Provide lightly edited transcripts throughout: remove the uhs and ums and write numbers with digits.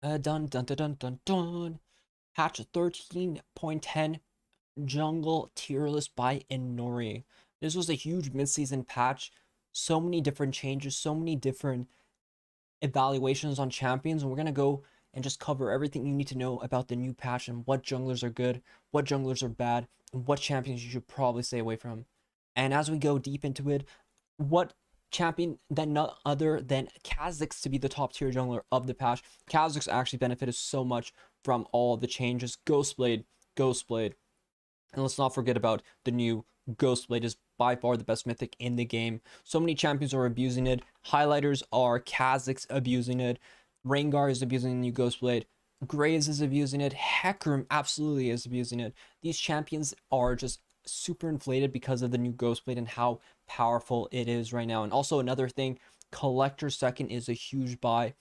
Dun dun dun dun dun dun. Patch 13.10 jungle tier list by Inori. This was a huge mid-season patch. So many different changes, so many different evaluations on champions, and we're gonna go and just cover everything you need to know about the new patch and what junglers are good, what junglers are bad, and what champions you should probably stay away from. And as we go deep into it, what champion then none other than Kha'Zix to be the top tier jungler of the patch. Kha'Zix actually benefited so much from all the changes. Ghostblade, Ghostblade, and let's not forget about the new Ghostblade is by far the best mythic in the game. So many champions are abusing it. Highlighters are Kha'Zix abusing it. Rengar is abusing the new Ghostblade. Graves is abusing it. Hecarim absolutely is abusing it. These champions are just super inflated because of the new Ghostblade and how powerful it is right now. And also another thing, Collector Second is a huge buy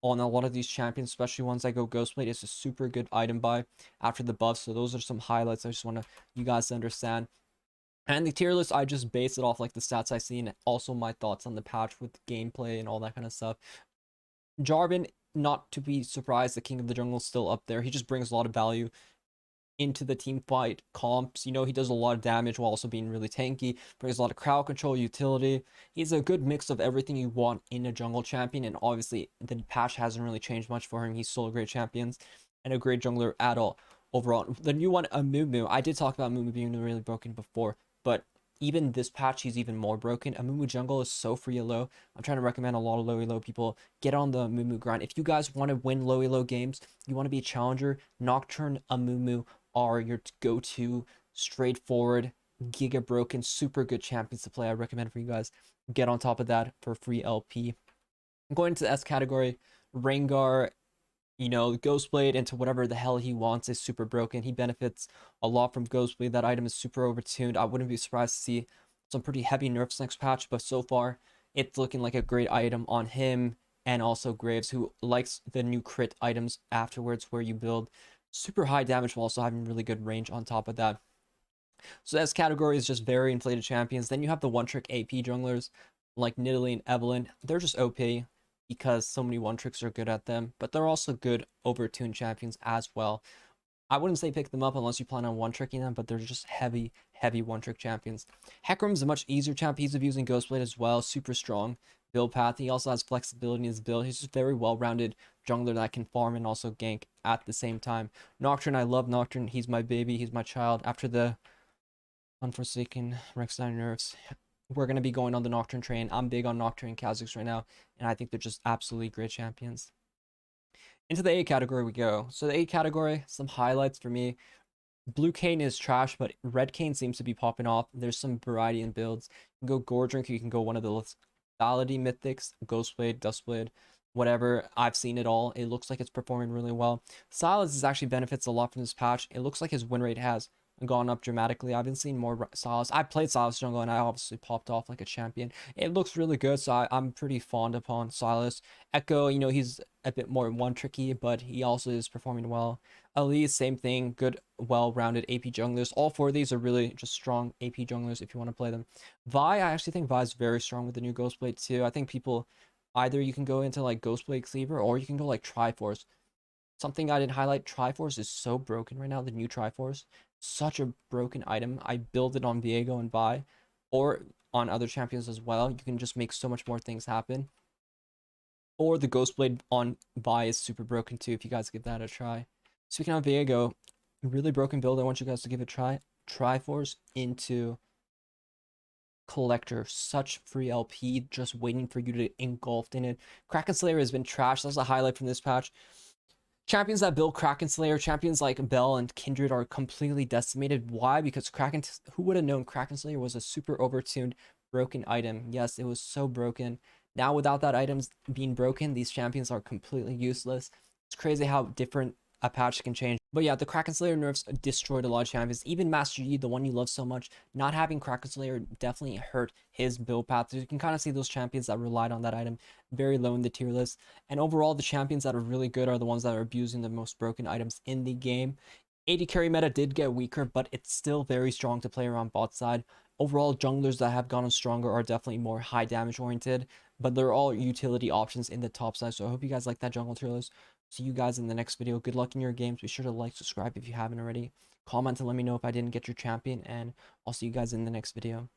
on a lot of these champions, especially ones that go Ghostblade. It's a super good item buy after the buff. So those are some highlights I just want you guys to understand. And the tier list, I just base it off like the stats I see and also my thoughts on the patch with gameplay and all that kind of stuff. Jarvan, not to be surprised, the king of the jungle is still up there. He just brings a lot of value into the team fight comps. You know, he does a lot of damage while also being really tanky, brings a lot of crowd control, utility. He's a good mix of everything you want in a jungle champion, and obviously the patch hasn't really changed much for him. He's still a great champion and a great jungler at all. Overall, the new one, Amumu, I did talk about Amumu being really broken before, but even this patch, he's even more broken. Amumu jungle is so free low. I'm trying to recommend a lot of low elo people get on the Amumu grind. If you guys want to win low elo games, you want to be a challenger, Nocturne, Amumu are your go-to straightforward giga broken super good champions to play. I recommend for you guys get on top of that for free LP. Going to the S category, Rengar, you know, Ghostblade into whatever the hell he wants is super broken. He benefits a lot from Ghostblade. That item is super overtuned. I wouldn't be surprised to see some pretty heavy nerfs next patch, but so far it's looking like a great item on him and also Graves, who likes the new crit items afterwards where you build super high damage while also having really good range on top of that. So this category is just very inflated champions. Then you have the one-trick AP junglers like Nidalee and Evelynn. They're just OP because so many one-tricks are good at them, but they're also good overtuned champions as well. I wouldn't say pick them up unless you plan on one-tricking them, but they're just heavy, heavy one-trick champions. Hecarim's a much easier champ. He's abusing Ghostblade as well. Super strong build path. He also has flexibility in his build. He's just very well-rounded jungler that can farm and also gank at the same time. Nocturne, I love Nocturne. He's my baby. He's my child. After the unforsaken Rek'sai nerfs, we're going to be going on the Nocturne train. I'm big on Nocturne and Kha'Zix right now, and I think they're just absolutely great champions. Into the A category we go. So the A category, some highlights for me. Blue Cane is trash, but Red Cane seems to be popping off. There's some variety in builds. You can go Gore Drink, you can go one of the lethality mythics, Ghostblade, Dustblade, whatever. I've seen it all. It looks like it's performing really well. Silas actually benefits a lot from this patch. It looks like his win rate has gone up dramatically. I've been seeing more Silas. I played Silas jungle and I obviously popped off like a champion. It looks really good, so I'm pretty fond upon Silas. Echo, you know, he's a bit more one tricky, but he also is performing well. Ali, same thing, good, well-rounded AP junglers. All four of these are really just strong AP junglers if you want to play them. Vi, I actually think Vi is very strong with the new Ghostblade too. I think people, either you can go into like Ghostblade Cleaver or you can go like Triforce. Something I didn't highlight, Triforce is so broken right now, the new Triforce. Such a broken item. I build it on Viego and Vi, or on other champions as well. You can just make so much more things happen. Or the Ghostblade on Vi is super broken too, if you guys give that a try. Speaking of Viego, really broken build. I want you guys to give it a try. Triforce into Collector, such free LP, just waiting for you to engulfed in it. Kraken Slayer has been trash. That's a highlight from this patch. Champions that build Kraken Slayer, champions like Bell and Kindred are completely decimated. Why? Because who would have known Kraken Slayer was a super overtuned, broken item? Yes, it was so broken. Now without that item being broken, these champions are completely useless. It's crazy how different a patch can change. But yeah, the Kraken Slayer nerfs destroyed a lot of champions. Even Master Yi, the one you love so much, not having Kraken Slayer definitely hurt his build path. So you can kind of see those champions that relied on that item very low in the tier list. And overall, the champions that are really good are the ones that are abusing the most broken items in the game. AD carry meta did get weaker, but it's still very strong to play around bot side. Overall, junglers that have gotten stronger are definitely more high damage oriented, but they're all utility options in the top side. So I hope you guys like that jungle tier list. See you guys in the next video. Good luck in your games. Be sure to like, subscribe if you haven't already. Comment to let me know if I didn't get your champion, and I'll see you guys in the next video.